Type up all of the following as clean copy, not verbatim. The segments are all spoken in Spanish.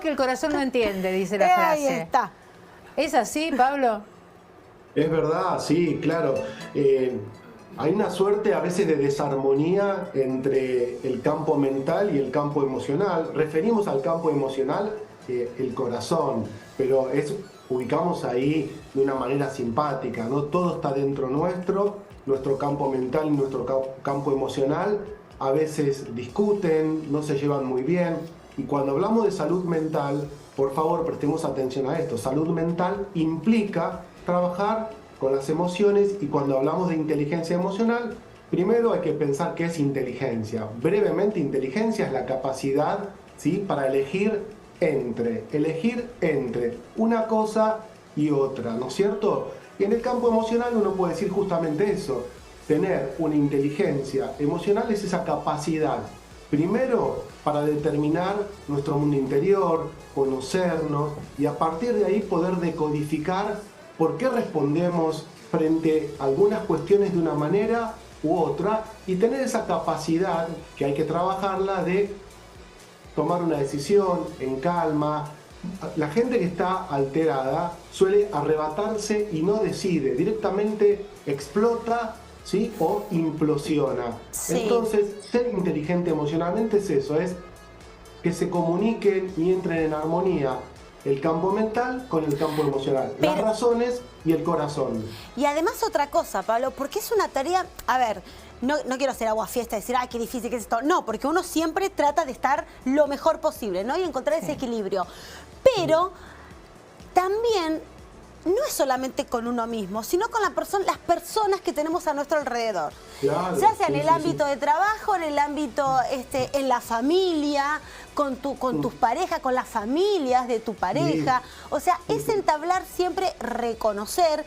que el corazón no entiende, dice la Ahí frase. está. ¿Es así, Pablo? Es verdad, sí, claro. Hay una suerte a veces de desarmonía entre el campo mental y el campo emocional. Referimos al campo emocional el corazón, pero ubicamos ahí de una manera simpática, ¿no? Todo está dentro nuestro campo mental y nuestro campo emocional. A veces discuten, no se llevan muy bien. Y cuando hablamos de salud mental, por favor prestemos atención a esto. Salud mental implica trabajar con las emociones, y cuando hablamos de inteligencia emocional, primero hay que pensar qué es inteligencia. Brevemente, inteligencia es la capacidad, ¿sí?, para elegir entre una cosa y otra, ¿no es cierto? Y en el campo emocional uno puede decir justamente eso. Tener una inteligencia emocional es esa capacidad, primero, para determinar nuestro mundo interior, conocernos, y a partir de ahí poder decodificar por qué respondemos frente a algunas cuestiones de una manera u otra, y tener esa capacidad, que hay que trabajarla, de tomar una decisión en calma. La gente que está alterada suele arrebatarse y no decide, directamente explota, ¿sí?, o implosiona. Sí. Entonces, ser inteligente emocionalmente es eso, es que se comuniquen y entren en armonía el campo mental con el campo emocional, las razones y el corazón. Y además otra cosa, Pablo, porque es una tarea, a ver, no quiero hacer aguafiesta y decir, ay, qué difícil que es esto. No, porque uno siempre trata de estar lo mejor posible, ¿no? Y encontrar ese equilibrio. Pero también no es solamente con uno mismo, sino con las personas que tenemos a nuestro alrededor. Claro, ya sea en el ámbito de trabajo, en el ámbito, en la familia, con tus parejas, con las familias de tu pareja. O sea, es entablar siempre, reconocer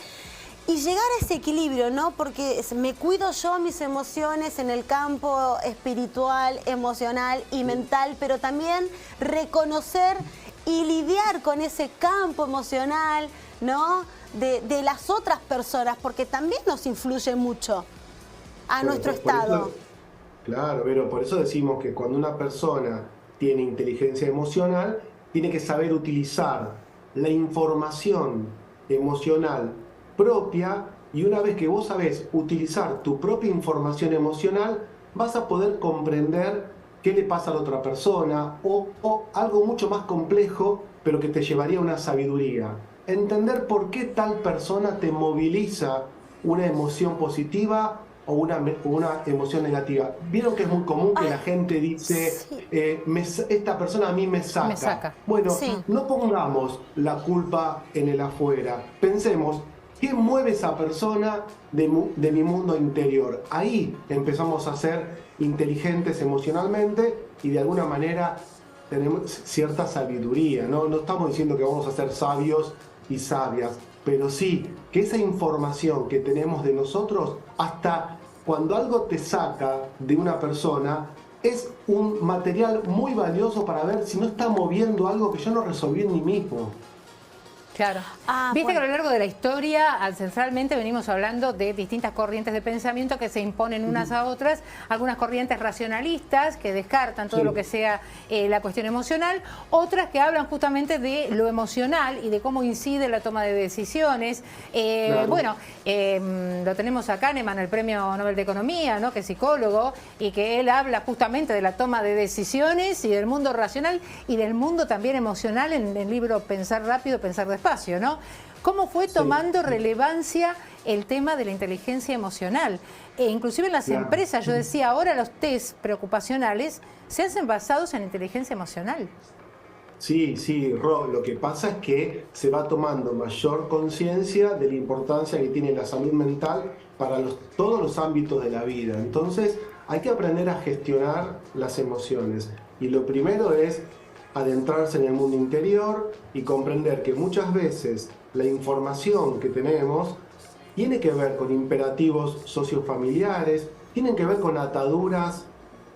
y llegar a ese equilibrio, ¿no? Porque me cuido yo mis emociones en el campo espiritual, emocional y mental, pero también reconocer y lidiar con ese campo emocional, ¿no?, de las otras personas, porque también nos influye mucho a nuestro estado. Claro, pero por eso decimos que cuando una persona tiene inteligencia emocional, tiene que saber utilizar la información emocional propia, y una vez que vos sabés utilizar tu propia información emocional, vas a poder comprender qué le pasa a la otra persona, o algo mucho más complejo, pero que te llevaría a una sabiduría. Entender por qué tal persona te moviliza una emoción positiva o una emoción negativa. Vieron que es muy común que la gente dice, esta persona a mí me saca. Bueno, no pongamos la culpa en el afuera. Pensemos, ¿qué mueve esa persona de mi mundo interior? Ahí empezamos a ser inteligentes emocionalmente, y de alguna manera tenemos cierta sabiduría, ¿no? No estamos diciendo que vamos a ser sabios y sabias, pero sí que esa información que tenemos de nosotros, hasta cuando algo te saca de una persona, es un material muy valioso para ver si no está moviendo algo que yo no resolví en mí mismo. Claro. Viste que a lo largo de la historia, ancestralmente venimos hablando de distintas corrientes de pensamiento que se imponen unas a otras, algunas corrientes racionalistas que descartan todo lo que sea la cuestión emocional, otras que hablan justamente de lo emocional y de cómo incide la toma de decisiones. Bueno, lo tenemos a Kahneman, el Premio Nobel de Economía, ¿no?, que es psicólogo, y que él habla justamente de la toma de decisiones y del mundo racional y del mundo también emocional en el libro Pensar rápido, pensar despacio, ¿no? ¿Cómo fue tomando relevancia el tema de la inteligencia emocional? Inclusive en las empresas, yo decía, ahora los test preocupacionales se hacen basados en inteligencia emocional. Sí, Ro, lo que pasa es que se va tomando mayor conciencia de la importancia que tiene la salud mental para todos los ámbitos de la vida. Entonces, hay que aprender a gestionar las emociones. Y lo primero es adentrarse en el mundo interior y comprender que muchas veces la información que tenemos tiene que ver con imperativos sociofamiliares, tienen que ver con ataduras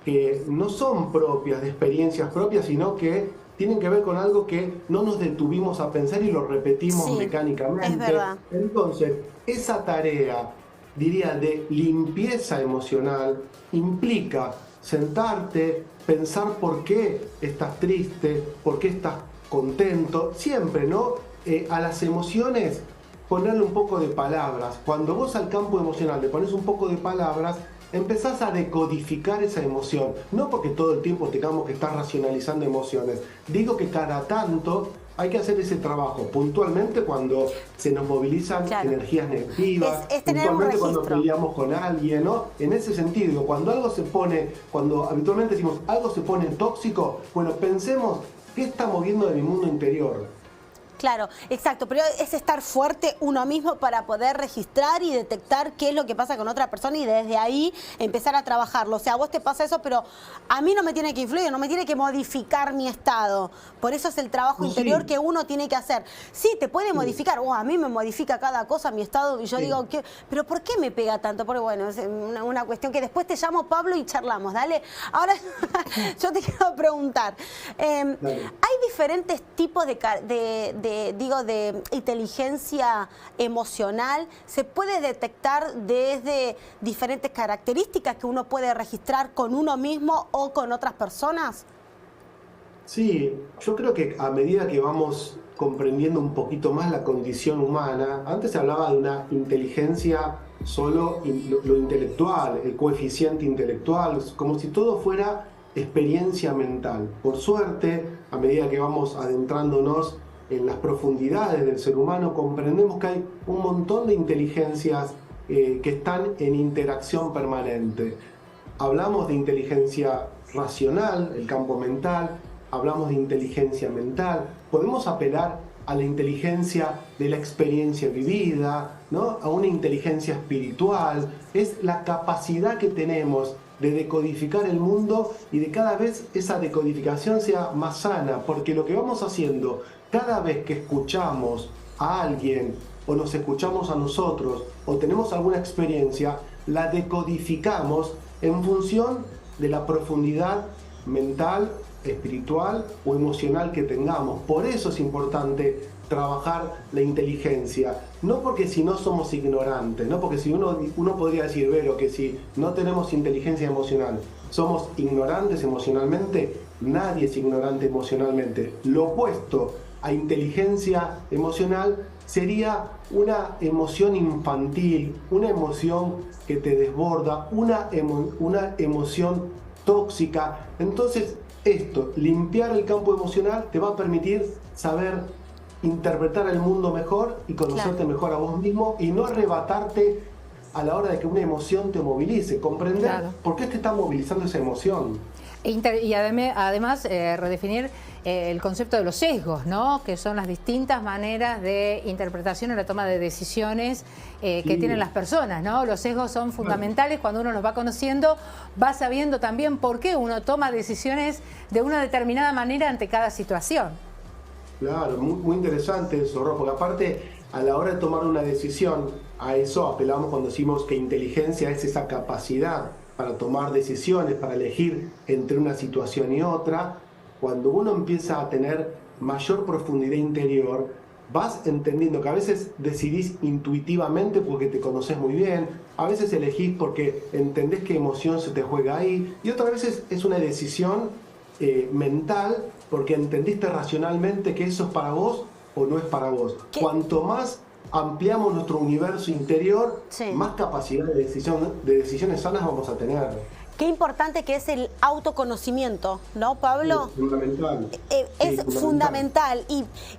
que no son propias de experiencias propias, sino que tienen que ver con algo que no nos detuvimos a pensar y lo repetimos mecánicamente. Es verdad. Entonces, esa tarea, diría, de limpieza emocional implica sentarte, pensar por qué estás triste, por qué estás contento, siempre, ¿no? A las emociones ponerle un poco de palabras. Cuando vos al campo emocional le pones un poco de palabras, empezás a decodificar esa emoción. No porque todo el tiempo tengamos que estar racionalizando emociones. Digo que cada tanto hay que hacer ese trabajo, puntualmente cuando se nos movilizan energías negativas, es tener puntualmente un cuando registro. peleamos con alguien, ¿no? En ese sentido, cuando algo se pone, cuando habitualmente decimos algo se pone tóxico, bueno, pensemos qué está moviendo de mi mundo interior. Claro, exacto, pero es estar fuerte uno mismo para poder registrar y detectar qué es lo que pasa con otra persona y desde ahí empezar a trabajarlo. O sea, a vos te pasa eso, pero a mí no me tiene que influir, no me tiene que modificar mi estado. Por eso es el trabajo interior que uno tiene que hacer. Sí, te puede modificar, a mí me modifica cada cosa mi estado y yo digo, ¿pero por qué me pega tanto? Porque bueno, es una cuestión que después te llamo, Pablo, y charlamos, dale. Ahora yo te quiero preguntar, ¿hay diferentes tipos de inteligencia emocional? ¿Se puede detectar desde diferentes características que uno puede registrar con uno mismo o con otras personas? Sí, yo creo que a medida que vamos comprendiendo un poquito más la condición humana, antes se hablaba de una inteligencia solo lo intelectual, el coeficiente intelectual, como si todo fuera experiencia mental. Por suerte, a medida que vamos adentrándonos en las profundidades del ser humano, comprendemos que hay un montón de inteligencias que están en interacción permanente. Hablamos de inteligencia racional, el campo mental, hablamos de inteligencia mental, podemos apelar a la inteligencia de la experiencia vivida, ¿no? A una inteligencia espiritual. Es la capacidad que tenemos de decodificar el mundo y de cada vez esa decodificación sea más sana, porque lo que vamos haciendo cada vez que escuchamos a alguien o nos escuchamos a nosotros o tenemos alguna experiencia, la decodificamos en función de la profundidad mental, espiritual o emocional que tengamos. Por eso es importante trabajar la inteligencia, no porque si no somos ignorantes, no porque si uno podría decir, Vero, que si no tenemos inteligencia emocional, somos ignorantes emocionalmente. Nadie es ignorante emocionalmente. Lo opuesto a inteligencia emocional sería una emoción infantil, una emoción que te desborda, una emoción tóxica. Entonces, limpiar el campo emocional te va a permitir saber interpretar el mundo mejor y conocerte mejor a vos mismo y no arrebatarte a la hora de que una emoción te movilice, comprender por qué te está movilizando esa emoción. Y además redefinir el concepto de los sesgos, ¿no? Que son las distintas maneras de interpretación en la toma de decisiones que tienen las personas, ¿no? Los sesgos son fundamentales. Cuando uno los va conociendo, va sabiendo también por qué uno toma decisiones de una determinada manera ante cada situación. Claro, muy interesante eso, Ro, porque aparte, a la hora de tomar una decisión, a eso apelamos cuando decimos que inteligencia es esa capacidad para tomar decisiones, para elegir entre una situación y otra. Cuando uno empieza a tener mayor profundidad interior, vas entendiendo que a veces decidís intuitivamente porque te conoces muy bien, a veces elegís porque entendés qué emoción se te juega ahí, y otras veces es una decisión mental porque entendiste racionalmente que eso es para vos o no es para vos. Cuanto más ampliamos nuestro universo interior, más capacidad de decisiones sanas vamos a tener. Qué importante que es el autoconocimiento, ¿no, Pablo? Es fundamental. Es fundamental.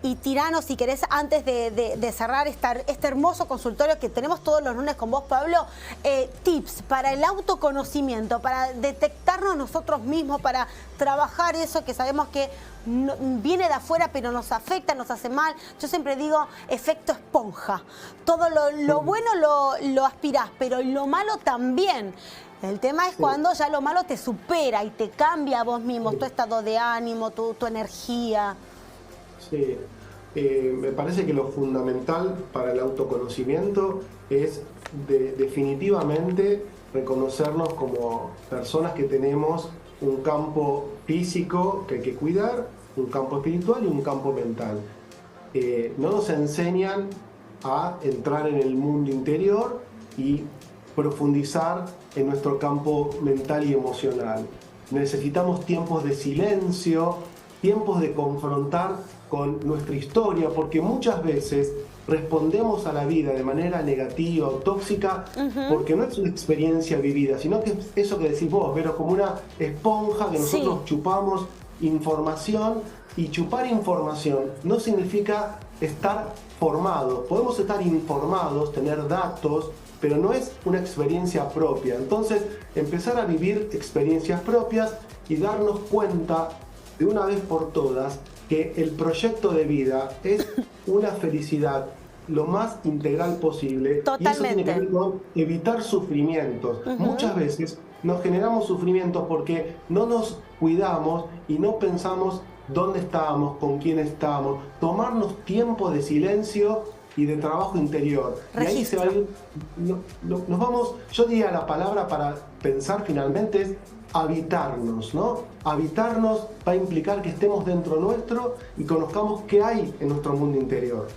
Y Tirano, si querés, antes de cerrar este hermoso consultorio que tenemos todos los lunes con vos, Pablo, tips para el autoconocimiento, para detectarnos nosotros mismos, para trabajar eso que sabemos que viene de afuera pero nos afecta, nos hace mal. Yo siempre digo efecto esponja. Todo lo bueno lo aspirás, pero lo malo también. El tema es cuando ya lo malo te supera y te cambia a vos mismo, tu estado de ánimo, tu energía. Sí, me parece que lo fundamental para el autoconocimiento es definitivamente reconocernos como personas que tenemos un campo físico que hay que cuidar, un campo espiritual y un campo mental. No nos enseñan a entrar en el mundo interior y profundizar en nuestro campo mental y emocional. Necesitamos tiempos de silencio, tiempos de confrontar con nuestra historia, porque muchas veces respondemos a la vida de manera negativa o tóxica porque no es una experiencia vivida, sino que es eso que decís vos, Vero, como una esponja que nosotros chupamos información, y chupar información no significa estar formados. Podemos estar informados, tener datos, pero no es una experiencia propia. Entonces, empezar a vivir experiencias propias y darnos cuenta de una vez por todas que el proyecto de vida es una felicidad lo más integral posible. Totalmente. Y eso tiene que ver con evitar sufrimientos. Muchas veces nos generamos sufrimientos porque no nos cuidamos y no pensamos dónde estábamos, con quién estábamos. Tomarnos tiempo de silencio y de trabajo interior. Registro. Y ahí se va a ir, nos vamos, yo diría la palabra para pensar finalmente es habitarnos, ¿no? Habitarnos va a implicar que estemos dentro nuestro y conozcamos qué hay en nuestro mundo interior.